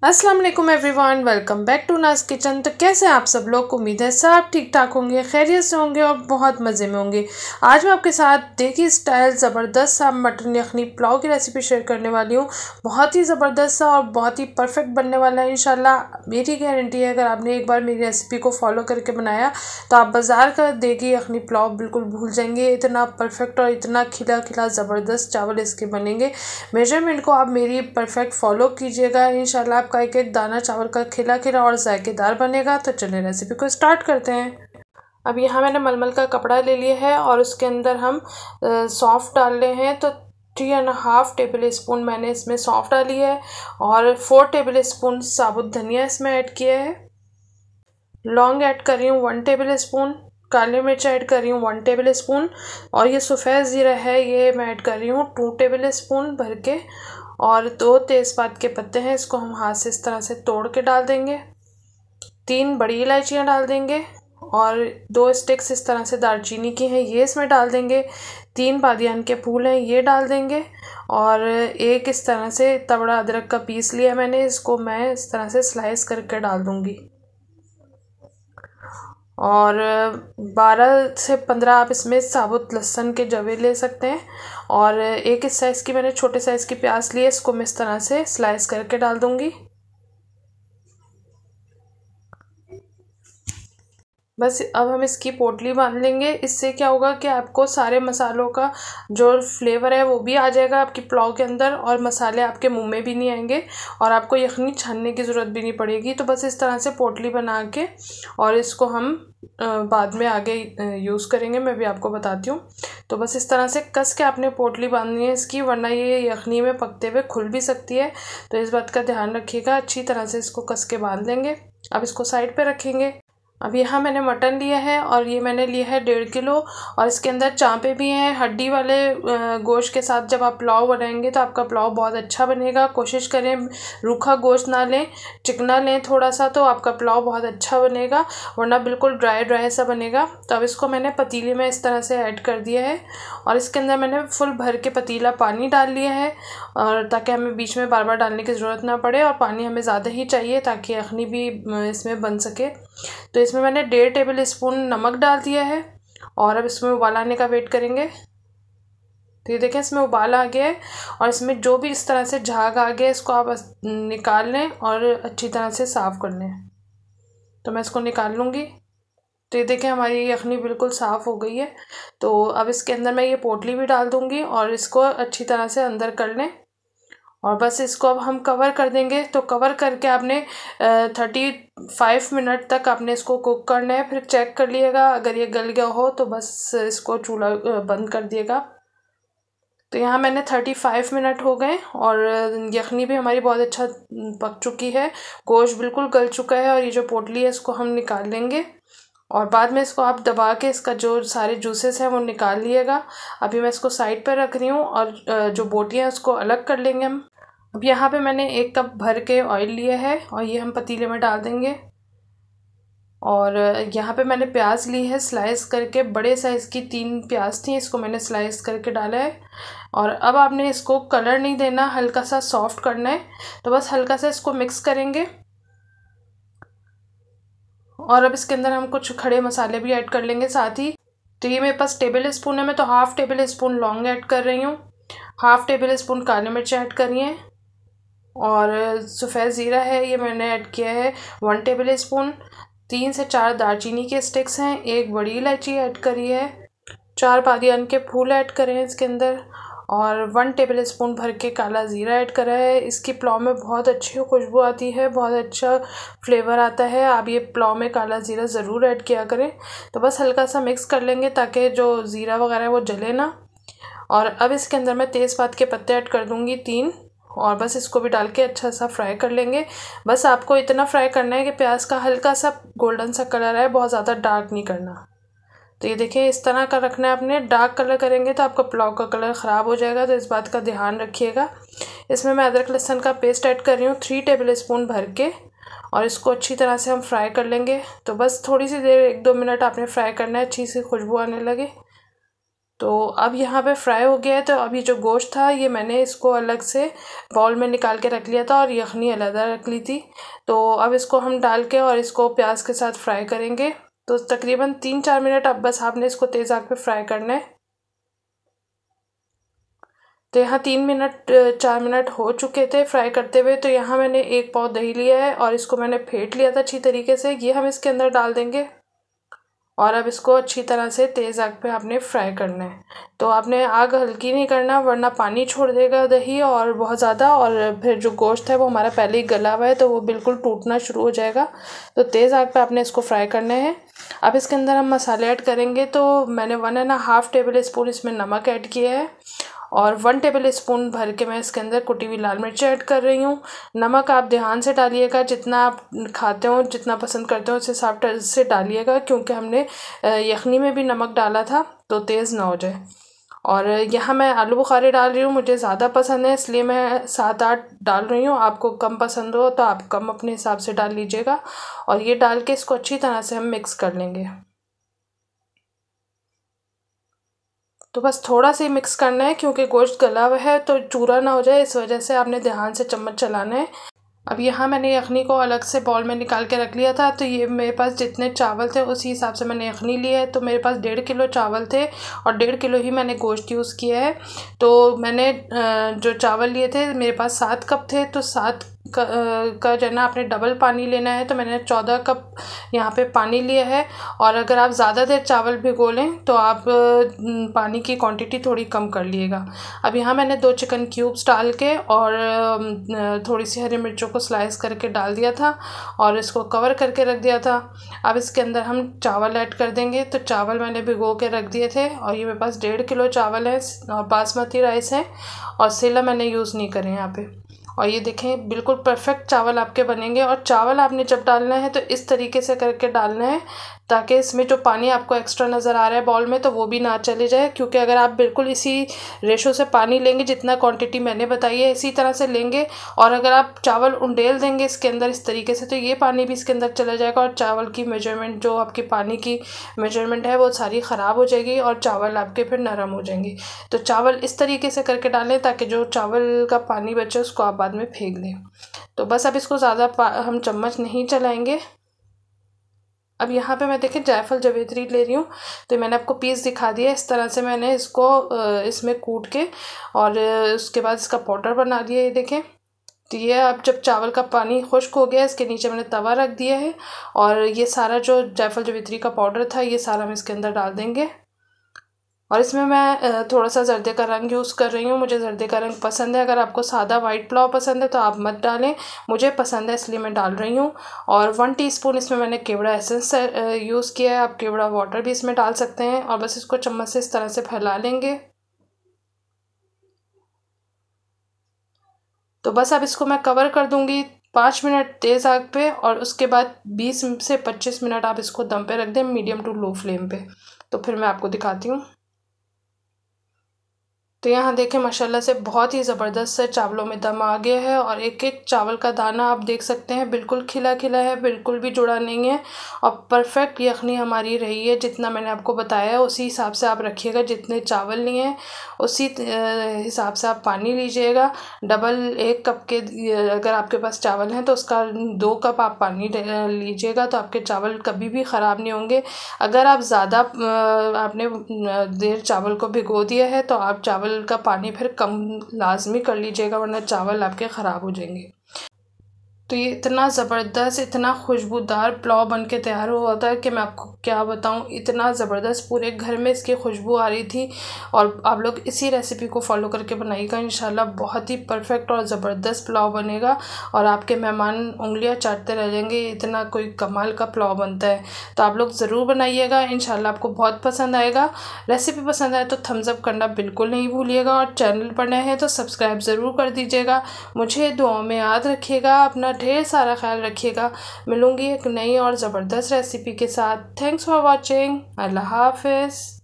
अस्सलाम वालेकुम everyone, welcome back to नाज किचन। तो कैसे हैं आप सब लोग? उम्मीद है सब ठीक ठाक होंगे, खैरियत से होंगे और बहुत मज़े में होंगे। आज मैं आपके साथ देखी स्टाइल ज़बरदस्त सा मटन यखनी पुलाव की रेसिपी शेयर करने वाली हूँ। बहुत ही ज़बरदस्त सा और बहुत ही परफेक्ट बनने वाला है इंशाल्लाह। मेरी गारंटी है, अगर आपने एक बार मेरी रेसिपी को फॉलो करके बनाया तो आप बाज़ार का देगी यखनी पुलाव बिल्कुल भूल जाएंगे। इतना परफेक्ट और इतना खिला खिला ज़बरदस्त चावल इसके बनेंगे। मेजरमेंट को आप मेरी परफेक्ट फॉलो कीजिएगा, इंशाल्लाह आपका एक एक दाना चावल का खिला खिला और जायकेदार बनेगा। तो चलिए रेसिपी को स्टार्ट करते हैं। अब यहाँ मैंने मलमल का कपड़ा ले लिया है और उसके अंदर हम सौंफ डाल रहे हैं। तो 3.5 टेबल स्पून मैंने इसमें सौंफ डाली है और 4 टेबल स्पून साबुत धनिया इसमें ऐड किया है। लौंग ऐड कर रही हूँ 1 टेबल स्पून। काली मिर्च ऐड कर रही हूँ 1 टेबल स्पून। और ये सफ़ेद ज़ीरा है, ये मैं ऐड कर रही हूँ 2 टेबल स्पून भर के। और 2 तेज़पात के पत्ते हैं, इसको हम हाथ से इस तरह से तोड़ के डाल देंगे। 3 बड़ी इलायचियाँ डाल देंगे और 2 स्टिक्स इस तरह से दालचीनी की हैं, ये इसमें डाल देंगे। 3 बादियान के फूल हैं, ये डाल देंगे। और एक इस तरह से तबड़ा अदरक का पीस लिया मैंने, इसको मैं इस तरह से स्लाइस करके डाल दूँगी। और 12 से 15 आप इसमें साबुत लहसुन के जवे ले सकते हैं। और एक इस साइज़ की मैंने छोटे साइज़ की प्याज ली है, इसको मैं इस तरह से स्लाइस करके डाल दूँगी। बस अब हम इसकी पोटली बांध लेंगे। इससे क्या होगा कि आपको सारे मसालों का जो फ्लेवर है वो भी आ जाएगा आपकी पुलाव के अंदर और मसाले आपके मुंह में भी नहीं आएंगे और आपको यखनी छानने की ज़रूरत भी नहीं पड़ेगी। तो बस इस तरह से पोटली बना के और इसको हम बाद में आगे यूज़ करेंगे, मैं भी आपको बताती हूँ। तो बस इस तरह से कस के आपने पोटली बांधनी है इसकी, वरना ये यखनी में पकते हुए खुल भी सकती है। तो इस बात का ध्यान रखिएगा, अच्छी तरह से इसको कस के बांध लेंगे। अब इसको साइड पे रखेंगे। अब यहाँ मैंने मटन लिया है और ये मैंने लिया है 1.5 किलो और इसके अंदर चांपे भी हैं। हड्डी वाले गोश्त के साथ जब आप पुलाव बनाएंगे तो आपका पुलाव बहुत अच्छा बनेगा। कोशिश करें रूखा गोश्त ना लें, चिकना लें थोड़ा सा, तो आपका पुलाव बहुत अच्छा बनेगा, वरना बिल्कुल ड्राई ड्राई सा बनेगा। तो अब इसको मैंने पतीले में इस तरह से ऐड कर दिया है और इसके अंदर मैंने फुल भर के पतीला पानी डाल लिया है, और ताकि हमें बीच में बार बार डालने की ज़रूरत ना पड़े। और पानी हमें ज़्यादा ही चाहिए ताकि यखनी भी इसमें बन सके। तो इसमें मैंने 1.5 टेबल स्पून नमक डाल दिया है और अब इसमें उबाल आने का वेट करेंगे। तो ये देखें इसमें उबाल आ गया है और इसमें जो भी इस तरह से झाग आ गया इसको आप निकाल लें और अच्छी तरह से साफ़ कर लें। तो मैं इसको निकाल लूँगी। तो ये देखें हमारी यखनी बिल्कुल साफ़ हो गई है। तो अब इसके अंदर मैं ये पोटली भी डाल दूँगी और इसको अच्छी तरह से अंदर कर लें और बस इसको अब हम कवर कर देंगे। तो कवर करके आपने 35 मिनट तक आपने इसको कुक करना है। फिर चेक कर लिएगा, अगर ये गल गया हो तो बस इसको चूल्हा बंद कर दिएगा। तो यहाँ मैंने 35 मिनट हो गए और यखनी भी हमारी बहुत अच्छा पक चुकी है, गोश्त बिल्कुल गल चुका है। और ये जो पोटली है इसको हम निकाल लेंगे और बाद में इसको आप दबा के इसका जो सारे जूसेस हैं वो निकाल लिएगा। अभी मैं इसको साइड पर रख रही हूँ और जो बोटियाँ हैं उसको अलग कर लेंगे हम। अब यहाँ पे मैंने 1 कप भर के ऑयल लिया है और ये हम पतीले में डाल देंगे। और यहाँ पे मैंने प्याज ली है स्लाइस करके, बड़े साइज़ की 3 प्याज थी, इसको मैंने स्लाइस करके डाला है। और अब आपने इसको कलर नहीं देना, हल्का सा सॉफ्ट करना है। तो बस हल्का सा इसको मिक्स करेंगे और अब इसके अंदर हम कुछ खड़े मसाले भी ऐड कर लेंगे साथ ही। तो ये मेरे पास टेबल स्पून है, मैं तो 1/2 टेबल स्पून लौंग ऐड कर रही हूँ, 1/2 टेबल स्पून काली मिर्च ऐड करी है और सफ़ेद ज़ीरा है, ये मैंने ऐड किया है 1 टेबल स्पून। 3 से 4 दालचीनी के स्टिक्स हैं, 1 बड़ी इलायची ऐड करी है, 4 बादियान के फूल ऐड करे हैं इसके अंदर और 1 टेबल स्पून भर के काला ज़ीरा ऐड करा है। इसकी पुलाव में बहुत अच्छी खुशबू आती है, बहुत अच्छा फ्लेवर आता है। आप ये पुलाव में काला ज़ीरा ज़रूर ऐड किया करें। तो बस हल्का सा मिक्स कर लेंगे ताकि जो ज़ीरा वगैरह है वो जले ना। और अब इसके अंदर मैं तेज़पात के पत्ते ऐड कर दूँगी 3 और बस इसको भी डाल के अच्छा सा फ्राई कर लेंगे। बस आपको इतना फ्राई करना है कि प्याज का हल्का सा गोल्डन सा कलर आए, बहुत ज़्यादा डार्क नहीं करना। तो ये देखिए इस तरह का रखना है आपने, डार्क कलर करेंगे तो आपका पुलाव का कलर ख़राब हो जाएगा, तो इस बात का ध्यान रखिएगा। इसमें मैं अदरक लहसुन का पेस्ट ऐड कर रही हूँ 3 टेबल स्पून भर के और इसको अच्छी तरह से हम फ्राई कर लेंगे। तो बस थोड़ी सी देर 1-2 मिनट आपने फ्राई करना है, अच्छी सी खुशबू आने लगे। तो अब यहाँ पे फ्राई हो गया है। तो अभी जो गोश्त था ये मैंने इसको अलग से बाउल में निकाल के रख लिया था और यखनी अलग रख ली थी। तो अब इसको हम डाल के और इसको प्याज के साथ फ्राई करेंगे। तो तकरीबन 3-4 मिनट अब बस आपने इसको तेज़ आंच पे फ्राई करना है। तो यहाँ 4 मिनट हो चुके थे फ्राई करते हुए। तो यहाँ मैंने 1 पाव दही लिया है और इसको मैंने फेंट लिया था अच्छी तरीके से। ये हम इसके अंदर डाल देंगे और अब इसको अच्छी तरह से तेज़ आग पे आपने फ्राई करना है। तो आपने आग हल्की नहीं करना वरना पानी छोड़ देगा दही और बहुत ज़्यादा, और फिर जो गोश्त है वो हमारा पहले ही गला हुआ है तो वो बिल्कुल टूटना शुरू हो जाएगा। तो तेज़ आग पे आपने इसको फ्राई करना है। अब इसके अंदर हम मसाले ऐड करेंगे। तो मैंने 1.5 टेबल स्पून इसमें नमक ऐड किया है और 1 टेबल स्पून भर के मैं इसके अंदर कुटी हुई लाल मिर्च ऐड कर रही हूँ। नमक आप ध्यान से डालिएगा, जितना आप खाते हो जितना पसंद करते हो उस हिसाब से डालिएगा, क्योंकि हमने यखनी में भी नमक डाला था तो तेज़ ना हो जाए। और यहाँ मैं आलू बुखारे डाल रही हूँ, मुझे ज़्यादा पसंद है इसलिए मैं 7-8 डाल रही हूँ। आपको कम पसंद हो तो आप कम अपने हिसाब से डाल लीजिएगा। और ये डाल के इसको अच्छी तरह से हम मिक्स कर लेंगे। तो बस थोड़ा सा ही मिक्स करना है क्योंकि गोश्त गला हुआ है तो चूरा ना हो जाए, इस वजह से आपने ध्यान से चम्मच चलाना है। अब यहाँ मैंने यखनी को अलग से बाउल में निकाल के रख लिया था। तो ये मेरे पास जितने चावल थे उसी हिसाब से मैंने यखनी ली है। तो मेरे पास 1.5 किलो चावल थे और 1.5 किलो ही मैंने गोश्त यूज़ किया है। तो मैंने जो चावल लिए थे मेरे पास 7 कप थे, तो 7 का जो है ना आपने डबल पानी लेना है। तो मैंने 14 कप यहाँ पे पानी लिया है। और अगर आप ज़्यादा देर चावल भिगो लें तो आप पानी की क्वांटिटी थोड़ी कम कर लिएगा। अब यहाँ मैंने 2 चिकन क्यूब्स डाल के और थोड़ी सी हरी मिर्चों को स्लाइस करके डाल दिया था और इसको कवर करके रख दिया था। अब इसके अंदर हम चावल ऐड कर देंगे। तो चावल मैंने भिगो के रख दिए थे और ये मेरे पास 1.5 किलो चावल है और बासमती राइस है और सेला मैंने यूज़ नहीं करे यहाँ पे। और ये देखें बिल्कुल परफेक्ट चावल आपके बनेंगे। और चावल आपने जब डालना है तो इस तरीके से करके डालना है ताकि इसमें जो पानी आपको एक्स्ट्रा नज़र आ रहा है बाउल में तो वो भी ना चले जाए, क्योंकि अगर आप बिल्कुल इसी रेशो से पानी लेंगे जितना क्वांटिटी मैंने बताई है इसी तरह से लेंगे और अगर आप चावल उंडेल देंगे इसके अंदर इस तरीके से तो ये पानी भी इसके अंदर चला जाएगा और चावल की मेजरमेंट जो आपकी पानी की मेजरमेंट है वो सारी ख़राब हो जाएगी और चावल आपके फिर नरम हो जाएंगे। तो चावल इस तरीके से करके डालें ताकि जो चावल का पानी बचे उसको आप बाद में फेंक दें। तो बस अब इसको ज़्यादा हम चम्मच नहीं चलाएँगे। अब यहाँ पे मैं देखें जायफल जवेत्री ले रही हूँ। तो मैंने आपको पीस दिखा दिया, इस तरह से मैंने इसको इसमें कूट के और उसके बाद इसका पाउडर बना दिया। ये देखें। तो ये अब जब चावल का पानी खुश्क हो गया इसके नीचे मैंने तवा रख दिया है और ये सारा जो जायफल जवेत्री का पाउडर था ये सारा हम इसके अंदर डाल देंगे। और इसमें मैं थोड़ा सा जर्दे का रंग यूज़ कर रही हूँ, मुझे जर्दे का रंग पसंद है। अगर आपको सादा वाइट पुलाव पसंद है तो आप मत डालें, मुझे पसंद है इसलिए मैं डाल रही हूँ। और 1 टीस्पून इसमें मैंने केवड़ा एसेंस यूज़ किया है, आप केवड़ा वाटर भी इसमें डाल सकते हैं। और बस इसको चम्मच से इस तरह से फैला लेंगे। तो बस अब इसको मैं कवर कर दूँगी 5 मिनट तेज़ आग पे और उसके बाद 20 से 25 मिनट आप इसको दम पे रख दें मीडियम टू लो फ्लेम पे। तो फिर मैं आपको दिखाती हूँ। तो यहाँ देखें माशाल्लाह से बहुत ही ज़बरदस्त से चावलों में दम आ गया है और एक एक चावल का दाना आप देख सकते हैं बिल्कुल खिला खिला है, बिल्कुल भी जुड़ा नहीं है और परफेक्ट यखनी हमारी रही है। जितना मैंने आपको बताया उसी हिसाब से आप रखिएगा, जितने चावल लिए हैं उसी हिसाब से आप पानी लीजिएगा। डबल 1 कप के अगर आपके पास चावल हैं तो उसका 2 कप आप पानी लीजिएगा तो आपके चावल कभी भी ख़राब नहीं होंगे। अगर आप ज़्यादा आपने देर चावल को भिगो दिया है तो आप चावल का पानी फिर कम लाजमी कर लीजिएगा वरना चावल आपके ख़राब हो जाएंगे। तो ये इतना ज़बरदस्त इतना खुशबूदार पुलाव बन के तैयार हुआ था कि मैं आपको क्या बताऊँ, इतना ज़बरदस्त पूरे घर में इसकी खुशबू आ रही थी। और आप लोग इसी रेसिपी को फॉलो करके बनाइएगा, इंशाल्लाह बहुत ही परफेक्ट और ज़बरदस्त पुलाव बनेगा और आपके मेहमान उंगलियां चाटते रह जाएंगे, इतना कोई कमाल का पुलाव बनता है। तो आप लोग ज़रूर बनाइएगा, इंशाल्लाह आपको बहुत पसंद आएगा। रेसिपी पसंद आए तो थम्स अप करना बिल्कुल नहीं भूलिएगा और चैनल पर नए हैं तो सब्सक्राइब ज़रूर कर दीजिएगा। मुझे दुआओं में याद रखिएगा, अपना ढेर सारा ख्याल रखिएगा। मिलूंगी एक नई और ज़बरदस्त रेसिपी के साथ। Thanks for watching. अल्लाह हाफिज़।